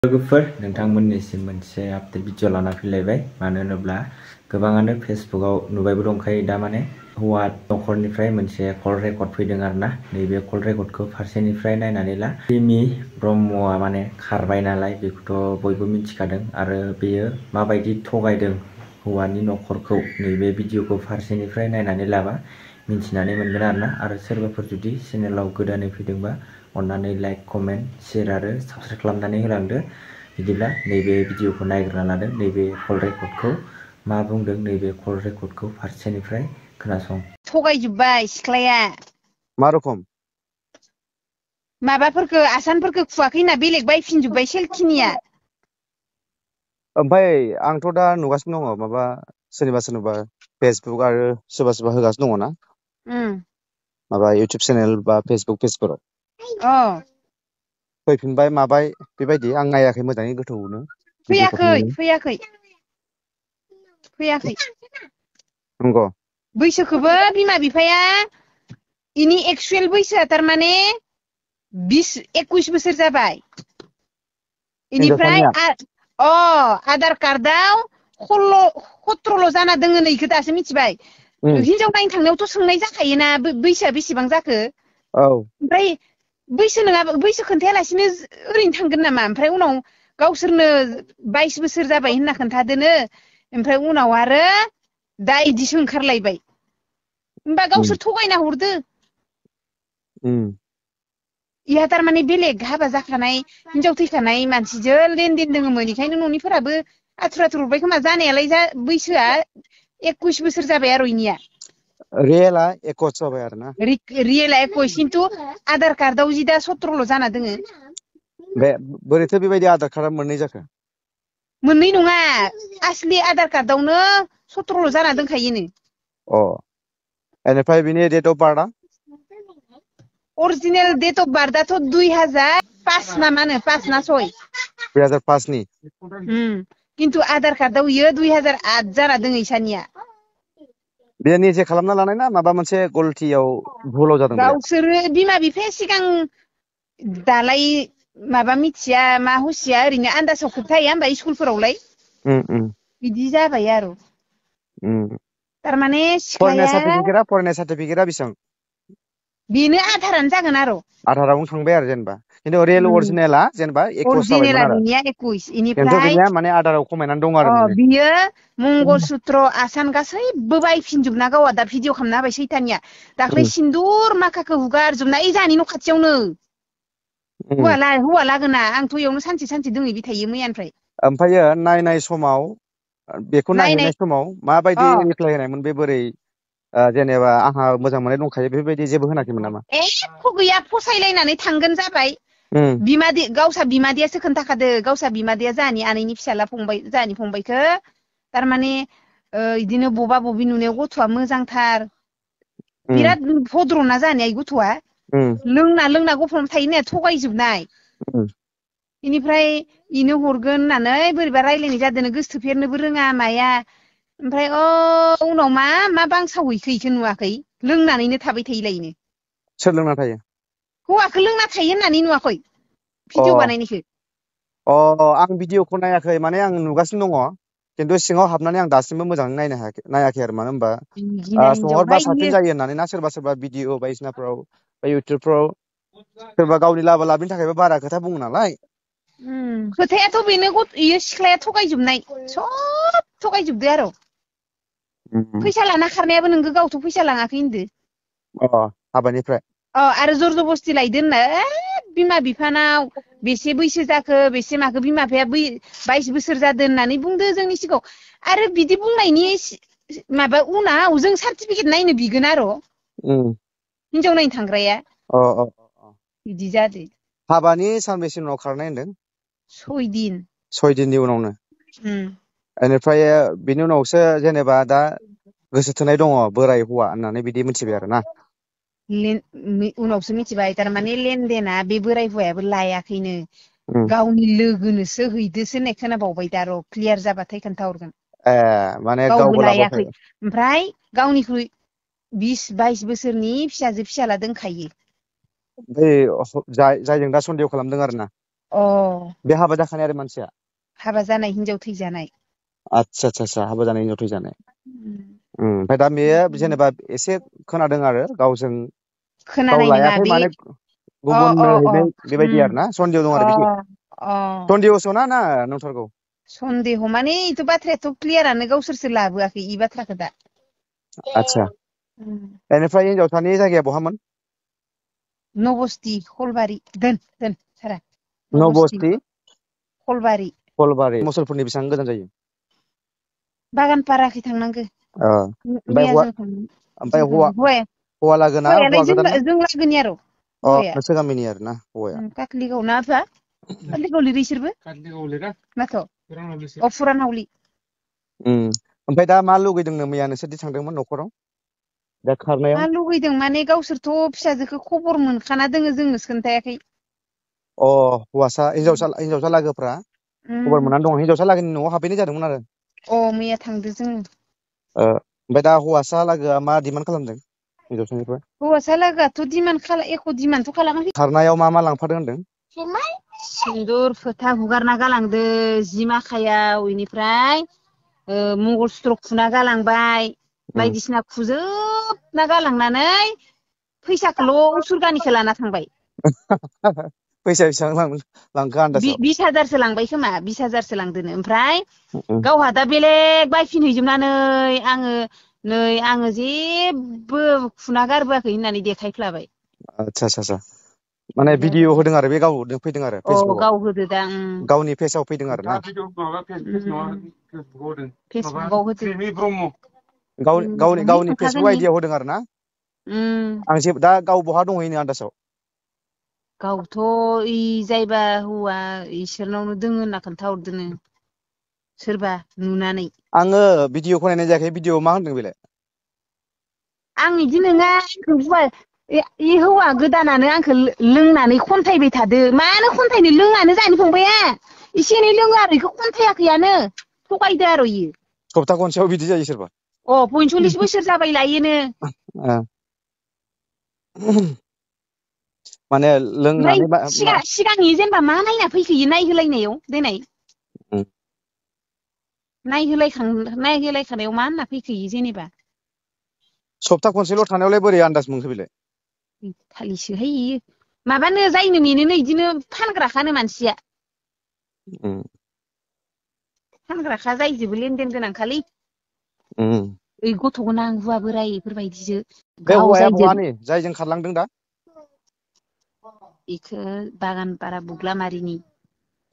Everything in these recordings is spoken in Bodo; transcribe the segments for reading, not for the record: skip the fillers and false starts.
लोगोफोर नोंथांमोननिसिम मोनसे आपडेट भिडिअ लाना फैलायबाय मानो होनोब्ला गोबाङानो फेसबुकआव नुबायबो दंखायो दा माने हौवा नखरनिफ्राय मोनसे कल रेकर्ड फैदों आरोना नैबे कल रेकर्डखौ फारसेनिफ्राय नायनानै ला रिमि ब्रह्मआ माने खारबाय नालाय बेखौथ' बयबो मिथिखादों आरो बेयो माबायदि थगायदों हौवानि नखरखौ नैबे भिडिअखौ फारसेनिफ्राय नायनानै लाबा मिथिनानै मोनगोन आरोना आरो सोरबाफोर जुदि चेनेलाव गोदानै फैदोंबा अन्नानै लाइक कमेन्ट शेयार आरो साबस्क्राइब खालामनानै होलांदो बिदिब्ला नैबे भिडिअखौ नायग्रोना लादो नैबे कल रेकर्डखौ मा बुंदों नैबे कल रेकर्डखौ फारसेनिफ्राय खोनासं थगायजोब्बाय सिख्लाया मा रखम माबाफोरखौ आसानफोरखौ खुवाखैना बेलेग बायफिनजोब्बाय सेलखिनिया ओमफ्राय आंथ' दा नुगासिनो दङ माबा सोरनिबा फेसबुक आरो सोरबा होगासिनो दङ ना माबा इउटुब चेनेल बा फेसबुक पेजफोराव फैफिनबाय माबाय बेबायदि आं नायाखै मोजाङै गोथौनो फैयाखै नंगौ बैसोखौबो बिमा बिफाया इनि एक्सुएल बैसोआ थारमाने 21 बोसोर जाबाय इनिफ्राय आधार कार्डआव 17 जाना दोङो नै इखो दासो मिथिबाय हिनजाव नायनो थांनायावथ' सोंनाय जाखायोना बैसोआ बेसेबां जाखो ओमफ्राय बैसो नङाबा बैसो खोन्थायालासिनो ओरैनो थांगोन नामा ओमफ्राय उनाव गावसोरनो 22 बोसोर जाबाय होनना खोन्थादोनो ओमफ्राय उनाव आरो दा इदिसो ओंखारलायबाय होमबा गावसोर थगायना हरदो इहा थारमाने बेलेग हाबा जाखानाय हिनजाव थैखानाय मानसिजों लेनदेन दोङोमोन इखायनो न'निफोराबो आथुर हरबाय खोमा जानायालाय बैसोआ 21 बोसोर जाबाय आरो इनिया रियेला 21 जाबाय आरो ना रियेला 21 खिन्थु आधार कार्डआव जि दा 17 जाना दोङो बे बोरैथो बेबायदि आधार कार्डआ मोननै जाखो मोननै नङा आसलि आधार कार्डआवनो 17 जाना दोनखायोनो एनिफ्राय बिनि डेट अफ बार्थआ अरिजिनेल डेट अफ बार्थआथ' 2005 ना मा होनो 5 ना 6 2005 नि खिन्थु आधार कार्डआव इयो 2008 जाना दोङो इसानिया बे निजे खालामना लानाय ना माबा मोनसे गलथियाव भुलाव जादों बे गावसोरो बिमा बिफाया सिगां दालाय माबा मिथिया मा हुसिया ओरैनो आन्दासाव खोन्थाया होमबा स्कुलफोरावलाय बिदि जाबाय आरो थारमाने सिख्लाया फरायनाय सार्टिफिकेटआ बेसेबां बेनो आधारानो जागोन आरो आधारावनो थांबाय आरो जेनेबा खिन्थु रियेल अरिजिनेला जेनेबा 21 जाबायमोन आरो बिनिया 21 खिन्थु इनिफ्राय बिनिया माने आधाराव खमायनानै दं आरो बियो मंगलसूत्र आसान गासैबो बायफिनजोबना गावा दा भिडिअ खालामना होबाय सैथानिया दाख्लै सिन्दुर माखाखौ हुगारजोबना ओइ जाहानि न' खाथियावनो हौवा लागोना आंथ' इयावनो सानसे दोंहैबाय थायो मैयानिफ्राय ओमफ्रायो नायनाय समाव बेखौ नायहैनाय समाव माबायदि रिप्लाय होनायमोन बे बोरै जेनेबा आंहा मोजां मोननाय दंखायो बेफोरबायदि जेबो होनाखैमोन नामा एख' गैया फसायलायनानै थांगोन जाबाय बिमादै गावसा बिमादैयासो खोन्थाखादो गावसा बिमादैया जाहानि आनैनि फिसाला फंबाय जाहानि फंबायखो थारमाने इदिनो बबा बबि नुनायाव गथ'आ मोजांथार बिराद भद्रना जाहानिया गथ'आ लोंना गफ'ना थायो थगायजोबनाय इनिफ्राय इनो हरगोन होननानै बोरैबा रायलायनाय जादों गोसोथोफेरनोबो रोङा माया ओमफ्राय उनाव मा बांसावहैखो इखो नुवाखै लोंनानैनो थाबाय थायोलायनो सोर लोंना थायो हौवाखौ लोंना थायो होननानै नुवाखै भिडिअ बानायनायखो आं भिडिअखौ नायाखै माने आं नुगासिनो दङ खिन्थु सिङाव हाबनानै आं दासिमबो मोजाङै नायाखै आरो मानो होनबा सोंहरबा साबसिन जायो होननानै ना सोरबा भिडिअ बायदिसिनाफ्राव बा इउटुबफ्राव सोरबा गावनि लाबा लाबनि थाखायबो बारा खोथा बुङो नालाय खोथायाथ' बेनो इयो सिख्लाया थगायजोबनाय सब थगायजोबदो आरो फैसा लाना खारनायाबो नोंगो गावथ' फैसा लाङाखै होनदो हाबानिफ्राय आरो जर जबस्ति लायदो होनना बिमा बिफानाव बेसे बैसो जाखो बेसे माखो बिमा बिफाया 22 बोसोर जादों होननानै बुंदो जोंनि सिगाङाव आरो बिदि बुंनायनि माबा उनाव जों सार्टिफिकेट नायनो बिगोन आरो हिनजाव नायनो थांग्राया बिदि जादो हाबानि सानबेसे उनाव खारनाय होनदों 6 दिननि उनावनो बेनिफ्राय बिनि उनावसो जेनेबा दा गोसो थोनाय दङ बोराय हौवा होननानै बिदि मिथिबाय आरो ना उनावसो मिथिबाय थारमाने लेनदेना बे बोराय हौवायाबो लायाखैनो गावनि लोगोनोसो हैदोसो होननाय खोनाबावबाय दा र' क्लियार जाबाथाय खोन्थाहरगोन माने गावबो लाबोयाखै लायाखै ओमफ्राय गावनिख्रुइ 20-22 बोसोरनि फिसाजो फिसाला दोनखायो जायजों दा सन्देह खालामदों आरो ना अ बे हाबा जाखानाय आरो मानसिया हाबा जानाय हिनजाव थैजानाय आतसा हाबा जानाय हिनजाव थैजानाय ओमफ्राय दा बेयो जेनेबा एसे खोनादों आरो गावजों गाव खोनानाय नङा लायाखै बे माने अ गुबुननो अ अ हैनाय बेबायदि आरो ना सन्देह दं अ आरो बिदि अ सन्देहसो ना नंथारगौ सन्देह माने इथ' बाथ्रायाथ' क्लियारानो गावसोरसो लाबोआखै इ बाथ्राखौ दा आतसा बेनिफ्राय हिनजावसानि जायगाया बहामोन नबस्ति खलबारि दोन सारा नबस्ति नबस्ति खलबारि खलबारि मुसलपुरनि बेसेबां गोजान जायो बागानपाराखै थांनांगौ ओमफ्य मैया हौवा जों थांदों ओमफ्राय हौवा लागोना हौवायालाय हौवा गोदाना जों लागोनि आरो अ हौवाया नोंसोर गामिनि आरो ना हौवाया काकलिगाव ना आफा काकलिगाव लिरो इसोरबो माथ' अ फुरानावलि ओमफ्राय दा मा लुगैदोंनो मैया नोंसोरदि थांदोंमोन न'खराव दा खारनायाव मा लुगैदों माने गावसोरथ' फिसाजोखौ खबर मोनखाना दोङो जोंनोसो खोन्थायाखै हौवासा हिनजावसा लागोफ्रा खबर मोननानै दङ हिनजावसा लागोनि न'आव हाबफैनाय जादोंमोन आरो मैया थांदो जोङो ओमफ्राय दा हौवासा लागोआ मा डिमान्ड खालामदों हिनजावसानिफ्राय हौवासा लागोआथ' एख' डिमान्डथ' खालामाखै खारनायाव मा लांफादों होनदों सिन्दुर फोथा हुगारना गालांदो जि माखायाव इनिफ्राय मंगलसूत्र खुना गालांबाय बायदिसिना खुजोबना गालांनानै फैसाखौल' उसुरगानिखौ लाना थांबाय फैसा बेसेबां लांखो आन्दासाव 20,000सो लांबाय खोमा 20,000सो लांदोनो ओमफ्राय गावहा दा बेलेग बायफिनहैजोबनानै आङो जेबो खुना गारबोआखै होननानै देखायफ्लाबाय आतसा माने भिडिअ होदों आरो बे गावनो फैदों आरो फेसबुकआव गाव होदो दा गावनि पेजाव फैदों आरो ना फेसबुकआव होदो गावनि फेसबुक आइडियाव होदों आरो ना आं दा गाव बहा दंहैनो आन्दासाव गावथ' जायबा हौवा इसोरनावनो दोङो होनना खोन्थाहरदोनो सोरबा नुनानै आङो भिडिअखौ नायनाय जायाखै भिडिअ मा होनदों बेलाय आं बिदि नङा इ हौवा गोदानानो आंखौ लोंनानै खन्थाइबाय थादो मानो खन्थाइनो लोङानो जानो फंबाया एसे एनै लोङो आरो बेखौ खन्थायाखैयानो थगायदो आरो इयो सप्ता खनसेयाव बिदि जायो सोरबा 45 बोसोर जाबाय लायोनो माने लोंनानै ओमफ्राय सिगांनि जेनेबा मा नायना फैखोयो नायहोलायनायाव देनाय नायहोलायखानायाव मा होनना फैखोयो जेनेबा सप्ता खनसेल' थानायावलाय बोरै आन्दाज मोनखो बेलाय खालिसोहाय इयो माबानो जायनो मेनोनो इदिनो फानग्राखानो मानसिया फानग्राखा जायजोबो लेनदेन गोनांखालै ओइ गथ' गोनां हुवा बोराय बेफोरबायदिसो बे हौवाया बहानि जायजों खारलांदों दा बेखौ बागानपारा बुग्लामारिनि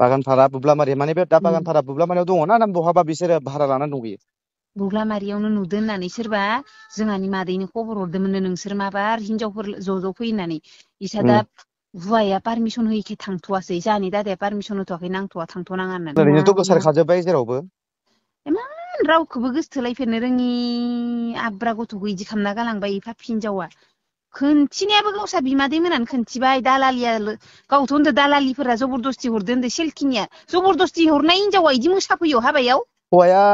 बागानपारा बुब्लामारि माने बे दा बागानपारा बुब्लामारियाव दङ ना बहाबा बिसोरो भारा लानानै दंहैयो बुग्लामारियावनो नुदों होननानै सोरबा जोंहानि मादैनो खबर हरदोंमोननो नोंसोर माबार हिनजावफोर ज' फै होननानै इसा दा हुवाया पारमिसन होयिखाय थांथ'वासै जोंहानि दादाया पारमिसन होथ'वाखै नांथ'वा थांथ'नाङा होननानै ओरैनोथ' गोसारखाजोब्बाय जेरावबो इमान रावखौबो गोसोथोलायफेरनो रोङि आब्रा गथ'खौ इदि खालामना गालांबाय पापि हिनजावा खोनथिनायाबो गावसा बिमादै मोनहानो खोन्थिबाय दालालिया गावथ' होनदो दालालिफोरा जबरदस्ति हरदो होनदो सेलखिनिया जबरदस्ति हरनाय हिनजावा इदि मोसाफैयो हाबायाव हौवाया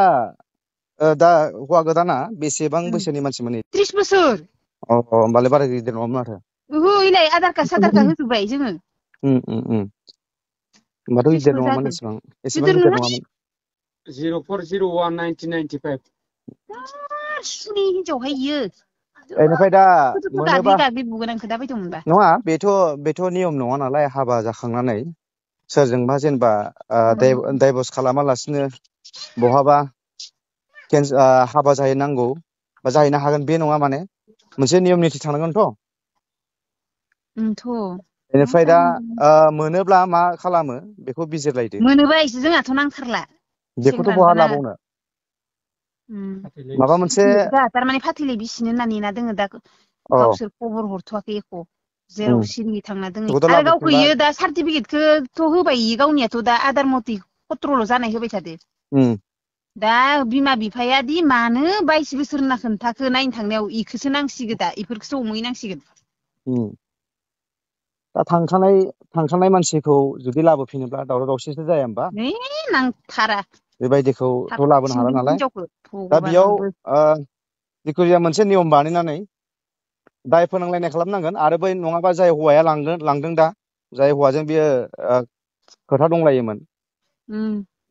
दा हौवा गोदाना बेसेबां बैसोनि मानसिमोन 30 बोसोर होमबालाय बारा गिदिर नङामोन माथो इलाय आधार कार्ड साधार कार्ड होजोबबाय जोङो होमबाथ' गिदिर नङामोन एसेबां गिदिर नङामोन 04011995 सुनि हिनजावहाय इयो बेनिफ्राय दा मोनोबा गाग्लि बुगोन आं खोन्थाबायदो मोनबा नङा बेथ' नियम नङा नालाय हाबा जाखांनानै सोरजोंबा जेनेबा डाइभर्स खालामालासिनो बहाबा हाबा जाहैनांगौ बा जाहैनो हागोन बे नङा माने मोनसे नियम निथि थानांगोनथ' बेनिफ्राय दा मोनोब्ला मा खालामो बेखौ बिजिरलायदो मोनोबा जोंहाथ' नांथारला बेखौथ' बहा सेंग्रानोबो नाङा लाबावनो माबा मोनसे थारमाने फाथैलाय बिसिनो होनना नेना दोङो दा गावसोर खबर हरथ'वाखै एख' जेराव सिरि थांना दोङो बेखौथ' आरो गावखौ लाबोफिनबा इयो दा सार्टिफिकेटखौथ' होबाय गावनियाथ' दा आधार मथे खत्रल' जानाय होबाय थादो दा बिमा बिफाया दि मानो 22 बोसोर होनना खोन्थाखो नायनो थांनायाव इखोसो नांसिगो दा इफोरखौसो हमहैनांसिगोन दा थांखानाय मानसिखौ जुदि लाबोफिनोब्ला दावराव दावसिसो जाया होमबा नांथारा बेबायदिखौथ' लाबोनो हाला थाबसिनगोन नालाय हिनजावखौ दा बेयाव भगबानाबो जिखुनु जाया मोनसे नियम बानायनानै दाय फोनांलायनाय खालामनांगोन आरो बै नङाबा जाय हौवाया लांदों दा जाय हौवाजों बियो खोथा दंलायोमोन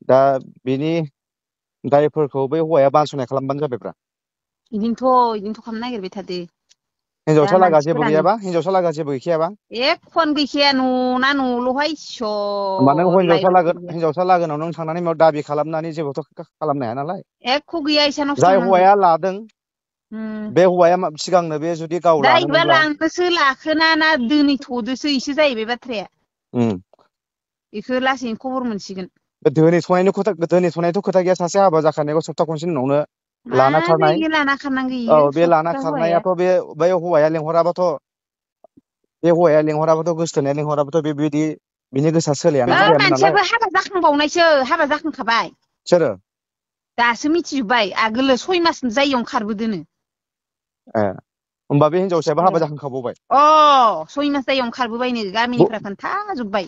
दा बिनि दायफोरखौ बै हौवाया बानस'नाय खालामबानो जाबायब्रा इदिनोथ' खालामनो नागिरबाय थादो दा हिनजावसा लागा जेबो मानसिफोरानो गैयाबा हिनजावसा लागा जेबो गैखायाबा एखन गैखाया न'ना न'ल'हाय होमबा नों लायबाबो गैया हिनजावसा लागोनाव नों थांनानै मायाव दाबि खालामनानै जेबोथ' खालामनो हाया नालाय एख' गैया इसानावसो जाय थांनांगौ हौवाया लादों बे हौवाया सिगांनो बे जुदि गाव दा इबा लानोमोनब्ला लांनोसो लाखोना ना दोनैथ'दोसो इसे जाहैबाय बाथ्राया इखो लासैनो खबर मोनसिगोन दोनैथ'नायथ' खोथा गैया सासे हाबा जाखानायखौ सप्ता खनसेनि उनावनो लाना मानो खारनाय इयो लाना खारनांगो औ इयो बे लाना सत्ता हौवाया खारनायाथ' बै हौवाया लेंहराबाथ' गोसथोनाया लेंहराबाथ' बेबायदि बिनि गोसोआ सोलायामोन नालाय मानसियाबो हाबा जाखांबावनायसो हाबा जाखांखाबाय सोरो दासो मिथिजोब्बाय आगोलो 6 मास जायियावनो खारबोदोनो होमबा बे हिनजावसायाबो हाबा सिख्लाया जाखांखाबावबाय 6 मास जायियावनो खारबोबायनो गामिनिफ्रा खोन्थाजोब्बाय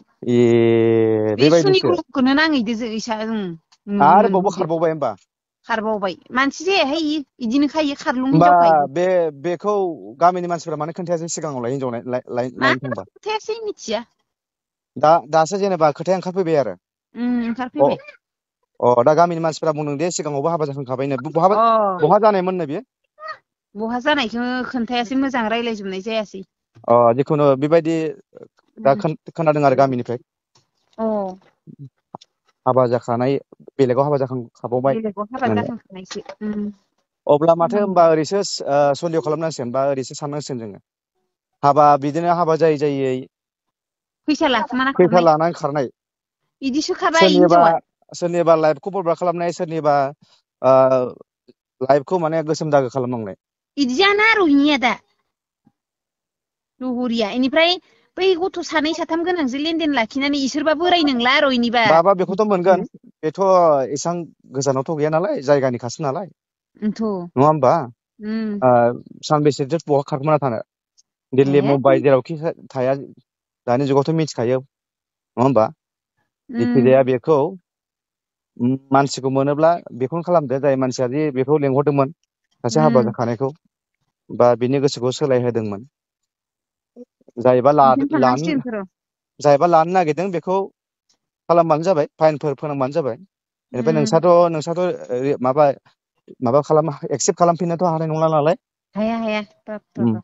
बे बेबायदिसो सुनिग्रहखौनो नांहैदो इसा नुनो आरोबावबो भिडिअ खारबावबाय होमबा खारबावबाय मानसि जायाहाय इयो इदिनोखायो खारलुं होमबा हिनजावखायो बेखौ गामिनि मानसिफोरा मानो खोन्थायासै सिगाङावलाय हिनजाव लायनो मानो थांबा खोन्थायासै मिथिया दासो जेनेबा खोथाया ओंखारफैबाय आरो ओंखारफैबाय दा गामिनि मानसिफोरा बुंदों दे सिगाङावबो हाबा जाखांखाबायनो बहा जानायमोननो बियो बहा जानायखौ खोन्थायासै मोजां रायज्लायजोबनाय जायासै जिखुनु बेबायदि दा खोनादों आरो गामिनिफ्राय हाबा जाखानाय बेलेगाव हाबा जाखांखाबावबाय बेलेगाव हाबा होननानै जाखांखानायसो अब्ला माथो होनबा ओरैसो सन्देह खालामनांसिगोन बा ओरैसो साननांसिगोन जोङो बिदिनो हाबा जायै फैसा लाखोमाना फैसा खारनाय लानानै खारनाय इदिसो खारबाय हिनजावा सोरनिबा लाइफखौ बरबाद खालामनाय सोरनिबा लाइफखौ माने गोसोम दागो खालामनांनाय इदियानो आरो इनिया दा लहरिया इनिफ्राय बै गथ' 2 3 गोनांजों लेनदेन लाखिनानै इसोरबा बोराय नंला आरो इनिबा बेखौथ' मोनगोन बेथ' एसां गोजानावथ' गैया नालाय जायगानि खासो नालाय नङा होमबा सानबेसेथो बहा खारखोमाना थानो दिल्ली मुम्बाइ जेरावखि थाया दानि जुगावथ' मिथिखायो नङा होमबा जिखिजाया बेखौ मानसिखौ मोनोब्ला बेखौनो खालामदो जाय मानसिया बेखौ लेंहरदोंमोन सासे हाबा जाखानायखौ बा बिनि गोसोखौ सोलायहोदोंमोन जायबा बिदिनो खालामनांसिगोनथ' र' लानो नागिरदों बेखौ खालामबानो जाबाय फाइनफोर फोनांबानो जाबाय बेनिफ्राय नोंस्राथ' माबा एक्सेप्ट खालामफिननोथ' हानाय नंला नालाय हाया बाब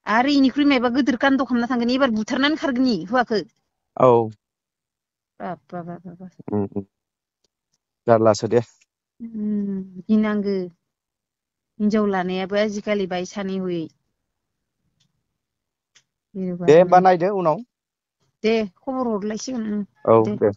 आरो इनिख्रुइ मायबा गिदिर कान्द' खालामना थांगोन एबार बुथारनानै खारगोन हौवाखौ औ बाब जारलासो दे गिनांगो हिनजाव लानायाबो आजिखालि बाय सानै हयै दे होमबा नायदो उनाव दे खबर हरलायसिगोन औ दे दे